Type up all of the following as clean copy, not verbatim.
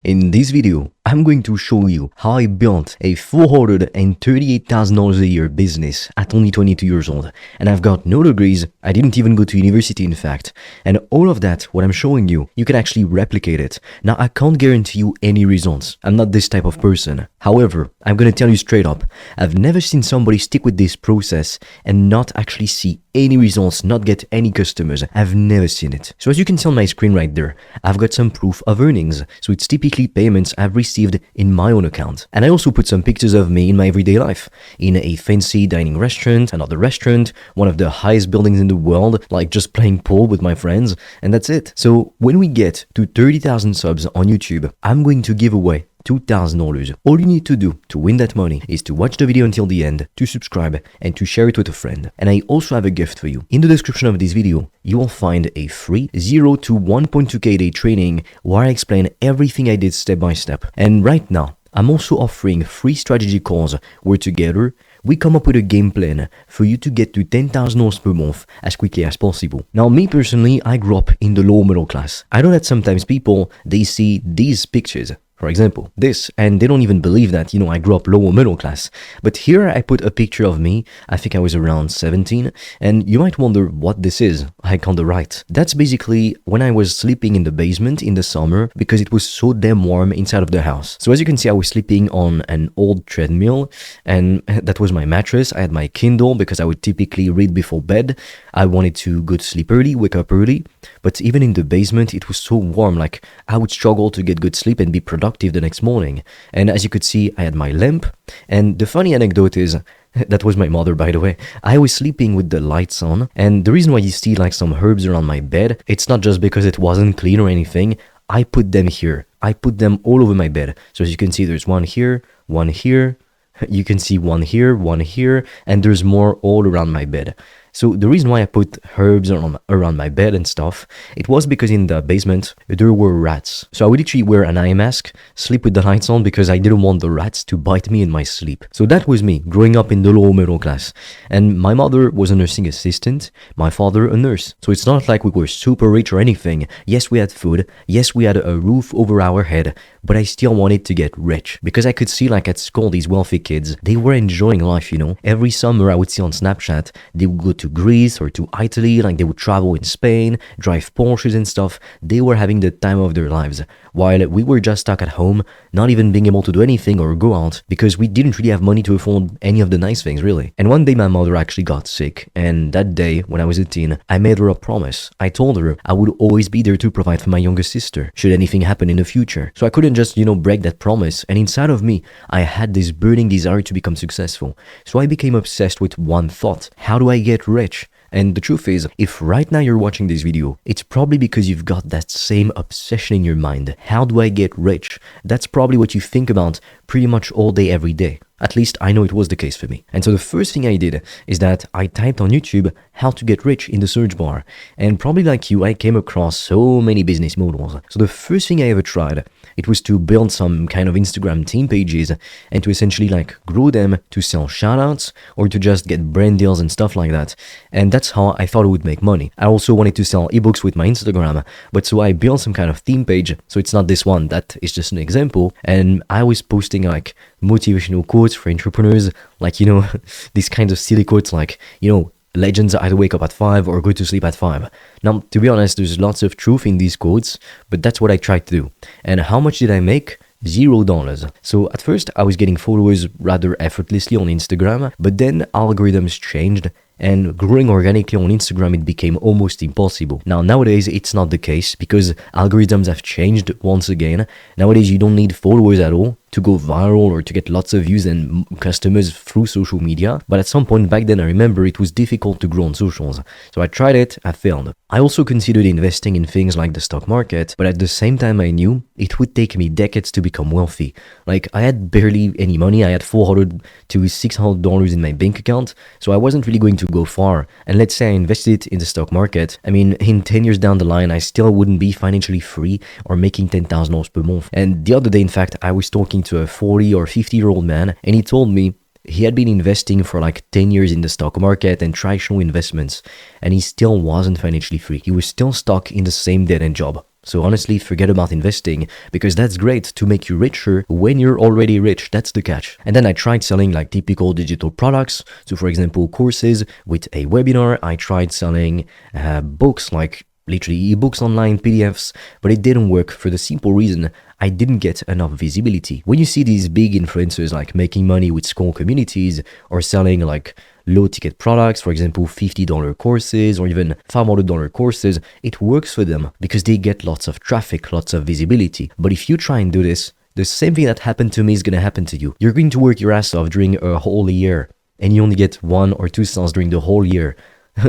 In this video, I'm going to show you how I built a $438,000 a year business at only 22 years old. And I've got no degrees, I didn't even go to university in fact. And all of that, what I'm showing you, you can actually replicate it. Now, I can't guarantee you any results. I'm not this type of person. However, I'm gonna tell you straight up, I've never seen somebody stick with this process and not actually see any results, not get any customers. I've never seen it. So as you can see on my screen right there, I've got some proof of earnings. So it's typically payments I've received in my own account. And I also put some pictures of me in my everyday life, in a fancy dining restaurant, another restaurant, one of the highest buildings in the world, like just playing pool with my friends, and that's it. So when we get to 30,000 subs on YouTube, I'm going to give away $2,000. All you need to do to win that money is to watch the video until the end, to subscribe, and to share it with a friend. And I also have a gift for you. In the description of this video, you will find a free 0 to 1.2k day training where I explain everything I did step by step. And right now, I'm also offering free strategy calls where together, we come up with a game plan for you to get to $10,000 per month as quickly as possible. Now, me personally, I grew up in the lower middle class. I know that sometimes people, they see these pictures, for example, this, and they don't even believe that, I grew up lower middle class. But here I put a picture of me, I think I was around 17, and you might wonder what this is, like on the right. That's basically when I was sleeping in the basement in the summer because it was so damn warm inside of the house. So as you can see, I was sleeping on an old treadmill, and that was my mattress. I had my Kindle because I would typically read before bed. I wanted to go to sleep early, wake up early, but even in the basement, it was so warm, like I would struggle to get good sleep and be productive the next morning. And as you could see, I had my lamp, and the funny anecdote is that was my mother, by the way. I was sleeping with the lights on, and the reason why you see like some herbs around my bed, it's not just because it wasn't clean or anything. I put them here. I put them all over my bed. So as you can see, there's one here, you can see one here, and there's more all around my bed. So the reason why I put herbs around my bed and stuff, it was because in the basement, there were rats. So I would literally wear an eye mask, sleep with the lights on because I didn't want the rats to bite me in my sleep. So that was me, growing up in the lower middle class. And my mother was a nursing assistant, my father a nurse. So it's not like we were super rich or anything. Yes, we had food. Yes, we had a roof over our head. But I still wanted to get rich because I could see like at school, these wealthy kids, they were enjoying life, Every summer I would see on Snapchat, they would go to Greece or to Italy, like they would travel in Spain, drive Porsches and stuff. They were having the time of their lives, while we were just stuck at home, not even being able to do anything or go out because we didn't really have money to afford any of the nice things, really. And one day my mother actually got sick, and that day, when I was a teen, I made her a promise. I told her I would always be there to provide for my younger sister, should anything happen in the future. So I couldn't just, break that promise, and inside of me, I had this burning desire to become successful. So I became obsessed with one thought: how do I get rich? And the truth is, if right now you're watching this video, it's probably because you've got that same obsession in your mind. How do I get rich? That's probably what you think about pretty much all day, every day. At least I know it was the case for me. And so the first thing I did is that I typed on YouTube how to get rich in the search bar. And probably like you, I came across so many business models. So the first thing I ever tried, it was to build some kind of Instagram team pages and to essentially like grow them to sell shoutouts or to just get brand deals and stuff like that. And that's how I thought I would make money. I also wanted to sell ebooks with my Instagram, but so I built some kind of theme page. So it's not this one, that is just an example. And I was posting like motivational quotes for entrepreneurs, like, these kinds of silly quotes like, legends either wake up at 5 or go to sleep at 5. Now, to be honest, there's lots of truth in these quotes, but that's what I tried to do. And how much did I make? $0. So at first I was getting followers rather effortlessly on Instagram, but then algorithms changed, and growing organically on Instagram, it became almost impossible. Now, nowadays, it's not the case because algorithms have changed once again. Nowadays, you don't need followers at all to go viral or to get lots of views and customers through social media. But at some point back then, I remember it was difficult to grow on socials. So I tried it, I failed. I also considered investing in things like the stock market, but at the same time, I knew it would take me decades to become wealthy. Like, I had barely any money. I had $400 to $600 in my bank account, so I wasn't really going to go far. And let's say I invested in the stock market. I mean, in 10 years down the line, I still wouldn't be financially free or making $10,000 per month. And the other day, in fact, I was talking to a 40 or 50-year-old man, and he told me he had been investing for like 10 years in the stock market and traditional investments, and he still wasn't financially free. He was still stuck in the same dead-end job. So honestly, forget about investing, because that's great to make you richer when you're already rich. That's the catch. And then I tried selling like typical digital products. So for example, courses with a webinar. I tried selling books, like literally ebooks online, PDFs, but it didn't work for the simple reason I didn't get enough visibility. When you see these big influencers like making money with small communities or selling like low ticket products, for example, $50 courses or even $500 courses, it works for them because they get lots of traffic, lots of visibility. But if you try and do this, the same thing that happened to me is going to happen to you. You're going to work your ass off during a whole year and you only get 1 or 2 sales during the whole year.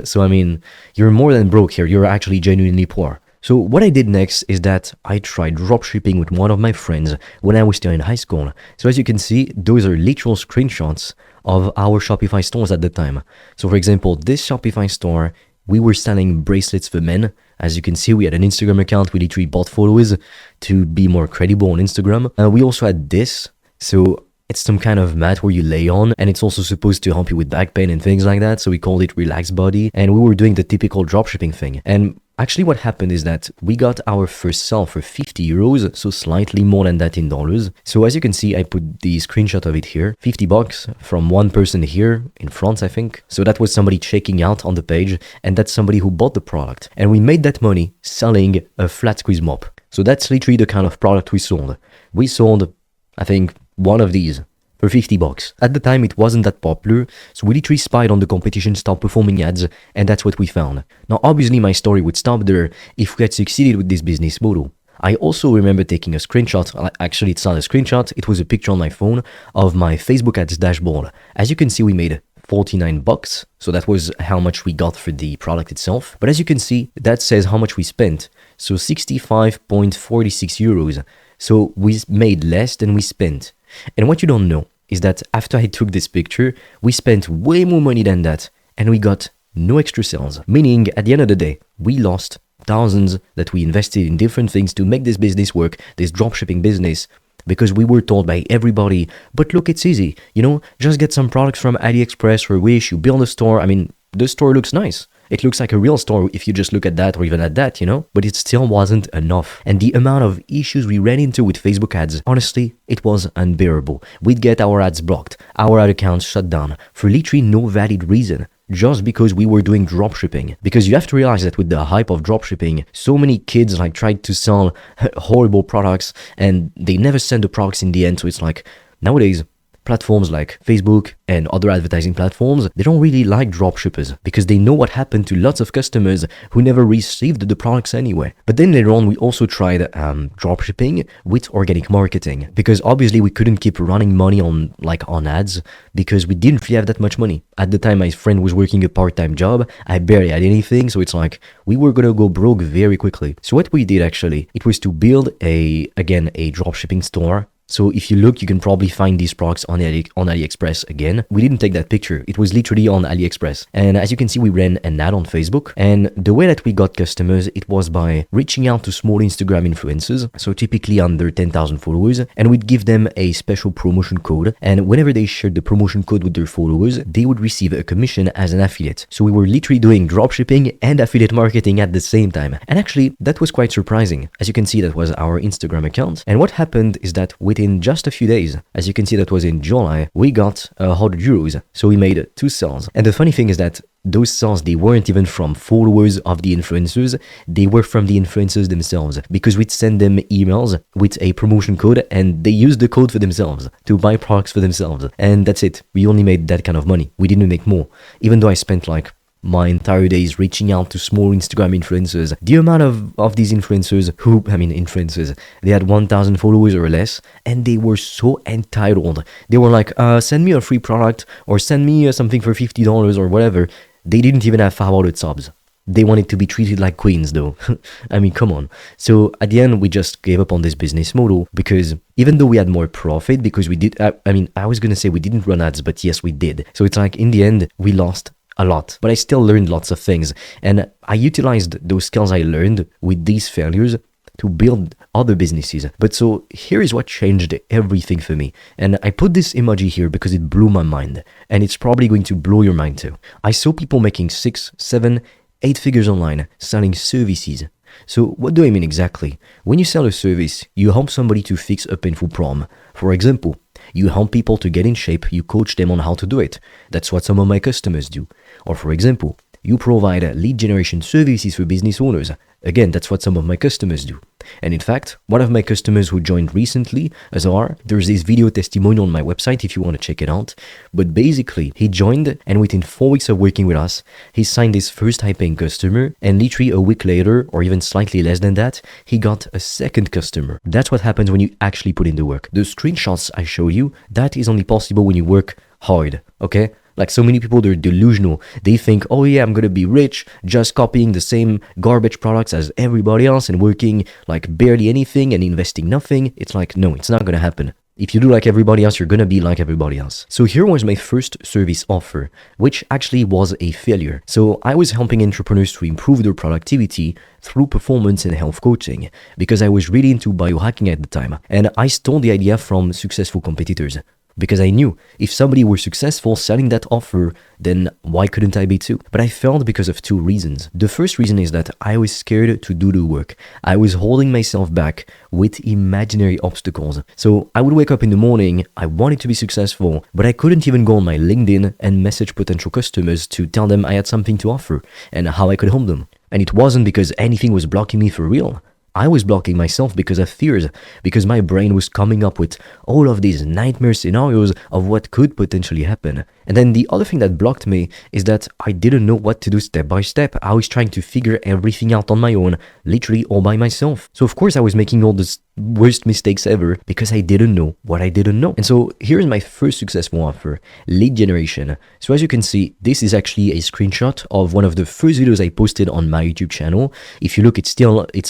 So I mean, you're more than broke here. You're actually genuinely poor. So what I did next is that I tried dropshipping with one of my friends when I was still in high school. So as you can see, those are literal screenshots of our Shopify stores at the time. So for example, this Shopify store, we were selling bracelets for men. As you can see, we had an Instagram account. We literally bought followers to be more credible on Instagram. We also had this. So it's some kind of mat where you lay on, and it's also supposed to help you with back pain and things like that. So we called it Relax Body, and we were doing the typical dropshipping thing. And actually what happened is that we got our first sale for 50 euros, so slightly more than that in dollars. So as you can see, I put the screenshot of it here, 50 bucks from one person here in France, I think. So that was somebody checking out on the page, and that's somebody who bought the product. And we made that money selling a flat squeeze mop. So that's literally the kind of product we sold. We sold, I think, one of these for 50 bucks. At the time, it wasn't that popular, so we literally spied on the competition, start performing ads, and that's what we found. Now, obviously, my story would stop there if we had succeeded with this business model. I also remember taking a screenshot. Actually, it's not a screenshot, it was a picture on my phone of my Facebook ads dashboard. As you can see, we made 49 bucks, so that was how much we got for the product itself. But as you can see, that says how much we spent, so 65.46 euros. So we made less than we spent. And what you don't know is that after I took this picture, we spent way more money than that, and we got no extra sales. Meaning, at the end of the day, we lost thousands that we invested in different things to make this business work, this dropshipping business, because we were told by everybody, but look, it's easy, you know, just get some products from AliExpress or Wish, you build a store. I mean, the store looks nice. It looks like a real store if you just look at that or even at that, you know? But it still wasn't enough. And the amount of issues we ran into with Facebook ads, honestly, it was unbearable. We'd get our ads blocked, our ad accounts shut down for literally no valid reason, just because we were doing dropshipping. Because you have to realize that with the hype of dropshipping, so many kids like tried to sell horrible products and they never send the products in the end. So it's like, nowadays, platforms like Facebook and other advertising platforms, they don't really like dropshippers because they know what happened to lots of customers who never received the products anyway. But then later on, we also tried dropshipping with organic marketing, because obviously we couldn't keep running money on ads because we didn't really have that much money. At the time, my friend was working a part-time job. I barely had anything, so it's like we were gonna go broke very quickly. So what we did actually, it was to build a dropshipping store. So if you look, you can probably find these products on AliExpress again. We didn't take that picture. It was literally on AliExpress. And as you can see, we ran an ad on Facebook. And the way that we got customers, it was by reaching out to small Instagram influencers, so typically under 10,000 followers, and we'd give them a special promotion code. And whenever they shared the promotion code with their followers, they would receive a commission as an affiliate. So we were literally doing dropshipping and affiliate marketing at the same time. And actually, that was quite surprising. As you can see, that was our Instagram account. And what happened is that within just a few days, as you can see, that was in July, we got 100 euros. So we made 2 sales. And the funny thing is that those sales, they weren't even from followers of the influencers, they were from the influencers themselves, because we'd send them emails with a promotion code and they used the code for themselves to buy products for themselves. And that's it. We only made that kind of money. We didn't make more, even though I spent like my entire days reaching out to small Instagram influencers. The amount of these influencers they had 1,000 followers or less, and they were so entitled. They were like, send me a free product or send me something for $50 or whatever. They didn't even have 500 subs. They wanted to be treated like queens though. I mean, come on. So at the end, we just gave up on this business model because even though we had more profit, because we did, I was going to say we didn't run ads, but yes, we did. So it's like in the end, we lost a lot, but I still learned lots of things. And I utilized those skills I learned with these failures to build other businesses. But so here is what changed everything for me. And I put this emoji here because it blew my mind. And it's probably going to blow your mind too. I saw people making 6, 7, 8 figures online selling services. So what do I mean exactly? When you sell a service, you help somebody to fix a painful problem. For example, you help people to get in shape, you coach them on how to do it. That's what some of my customers do. Or for example, you provide lead generation services for business owners. Again, that's what some of my customers do. And in fact, one of my customers who joined recently, Azar, there's this video testimonial on my website if you want to check it out. But basically, he joined and within 4 weeks of working with us, he signed his first high-paying customer, and literally a week later, or even slightly less than that, he got a second customer. That's what happens when you actually put in the work. The screenshots I show you, that is only possible when you work hard, okay? Like so many people, they're delusional. They think, oh yeah, I'm gonna be rich just copying the same garbage products as everybody else and working like barely anything and investing nothing. It's like, no, it's not gonna happen. If you do like everybody else, you're gonna be like everybody else. So here was my first service offer, which actually was a failure. So I was helping entrepreneurs to improve their productivity through performance and health coaching because I was really into biohacking at the time. And I stole the idea from successful competitors. Because I knew if somebody were successful selling that offer, then why couldn't I be too? But I failed because of two reasons. The first reason is that I was scared to do the work. I was holding myself back with imaginary obstacles. So I would wake up in the morning, I wanted to be successful, but I couldn't even go on my LinkedIn and message potential customers to tell them I had something to offer and how I could help them. And it wasn't because anything was blocking me for real. I was blocking myself because of fears, because my brain was coming up with all of these nightmare scenarios of what could potentially happen. And then the other thing that blocked me is that I didn't know what to do step by step. I was trying to figure everything out on my own, literally all by myself. So of course I was making all the worst mistakes ever because I didn't know what I didn't know. And so here's my first successful offer, lead generation. So as you can see, this is actually a screenshot of one of the first videos I posted on my YouTube channel. If you look, it's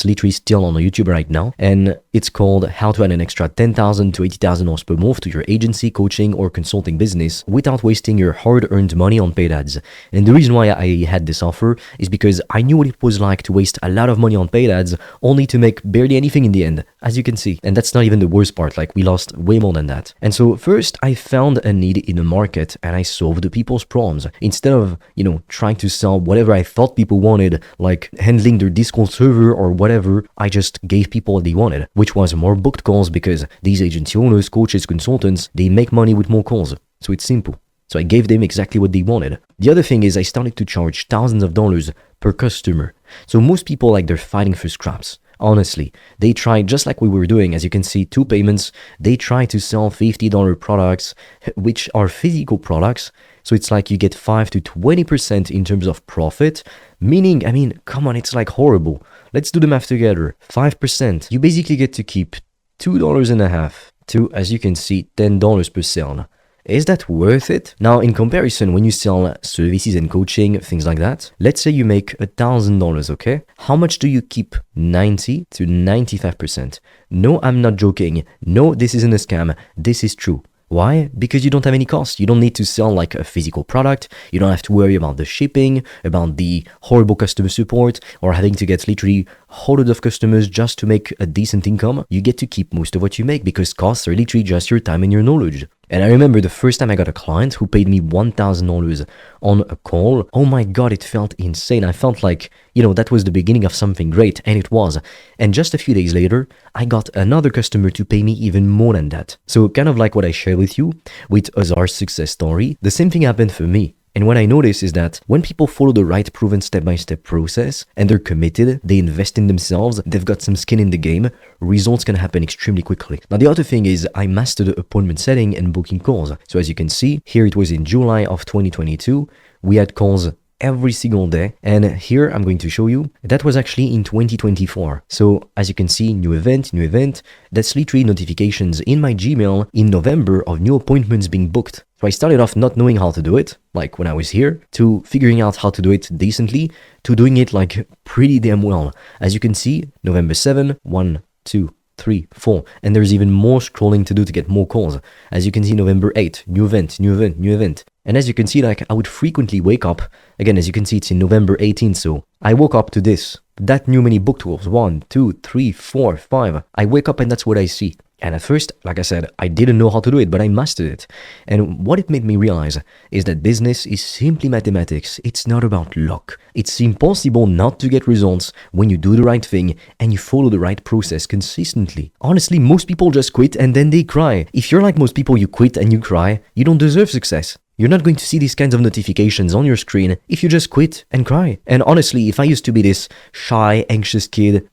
literally still on YouTube right now. And it's called How to Add an Extra $10,000 to $80,000 per month to your agency, coaching, or consulting business without wasting your hard-earned money on paid ads. And the reason why I had this offer is because I knew what it was like to waste a lot of money on paid ads only to make barely anything in the end, as you can see. And that's not even the worst part, like we lost way more than that. And so first I found a need in the market and I solved the people's problems. Instead of, trying to sell whatever I thought people wanted, like handling their Discord server or whatever, I just gave people what they wanted, which was more booked calls because these agency owners, coaches, consultants, they make money with more calls. So it's simple. So I gave them exactly what they wanted. The other thing is I started to charge thousands of dollars per customer. So most people, like, they're fighting for scraps. Honestly, they try, just like we were doing, as you can see, 2 payments, they try to sell $50 products, which are physical products. So it's like you get 5 to 20% in terms of profit, meaning, come on, it's like horrible. Let's do the math together. 5%, you basically get to keep $2.50 to, as you can see, $10 per sale. Is that worth it? Now, in comparison, when you sell services and coaching, things like that, let's say you make $1,000, okay? How much do you keep? 90 to 95%. No, I'm not joking. No, this isn't a scam. This is true. Why? Because you don't have any cost. You don't need to sell like a physical product. You don't have to worry about the shipping, about the horrible customer support, or having to get literally hundreds of customers just to make a decent income. You get to keep most of what you make because costs are literally just your time and your knowledge. And I remember the first time I got a client who paid me $1,000 on a call. Oh my God, it felt insane. I felt like, that was the beginning of something great, and it was. And just a few days later, I got another customer to pay me even more than that. So kind of like what I shared with you with Azar's success story, the same thing happened for me. And what I notice is that when people follow the right proven step-by-step process and they're committed, they invest in themselves, they've got some skin in the game, results can happen extremely quickly. Now, the other thing is I mastered appointment setting and booking calls. So as you can see, here it was in July of 2022. We had calls every single day. And here I'm going to show you that was actually in 2024. So as you can see, new event, that's literally notifications in my Gmail in November of new appointments being booked. So I started off not knowing how to do it, like when I was here, to figuring out how to do it decently, to doing it like pretty damn well. As you can see, November 7, 1, 2, 3, 4, and there's even more scrolling to do to get more calls. As you can see, November 8, new event. And as you can see, like I would frequently wake up, again, as you can see, it's in November 18, so I woke up to this, that new many book tools, 1, 2, 3, 4, 5. I wake up and that's what I see. And at first, like I said, I didn't know how to do it, but I mastered it. And what it made me realize is that business is simply mathematics. It's not about luck. It's impossible not to get results when you do the right thing and you follow the right process consistently. Honestly, most people just quit and then they cry. If you're like most people, you quit and you cry, you don't deserve success. You're not going to see these kinds of notifications on your screen if you just quit and cry. And honestly, if I used to be this shy, anxious kid,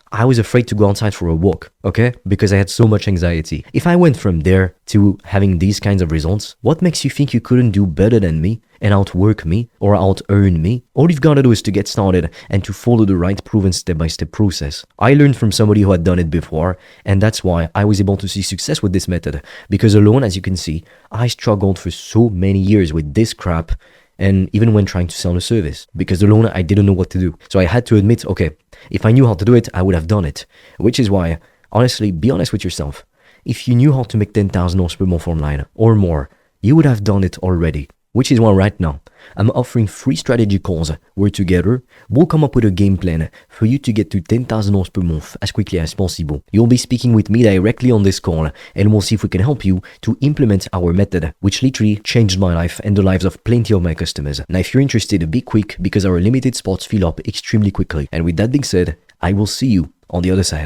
I was afraid to go outside for a walk, okay? Because I had so much anxiety. If I went from there to having these kinds of results, what makes you think you couldn't do better than me and outwork me or out-earn me? All you've got to do is to get started and to follow the right proven step-by-step process. I learned from somebody who had done it before, and that's why I was able to see success with this method. Because alone, as you can see, I struggled for so many years with this crap, and even when trying to sell a service, because alone I didn't know what to do. So I had to admit, okay, if I knew how to do it, I would have done it. Which is why, honestly, be honest with yourself. If you knew how to make $10,000 per month online or more, you would have done it already. Which is why right now, I'm offering free strategy calls where together, we'll come up with a game plan for you to get to $10,000 per month as quickly as possible. You'll be speaking with me directly on this call, and we'll see if we can help you to implement our method, which literally changed my life and the lives of plenty of my customers. Now, if you're interested, be quick because our limited spots fill up extremely quickly. And with that being said, I will see you on the other side.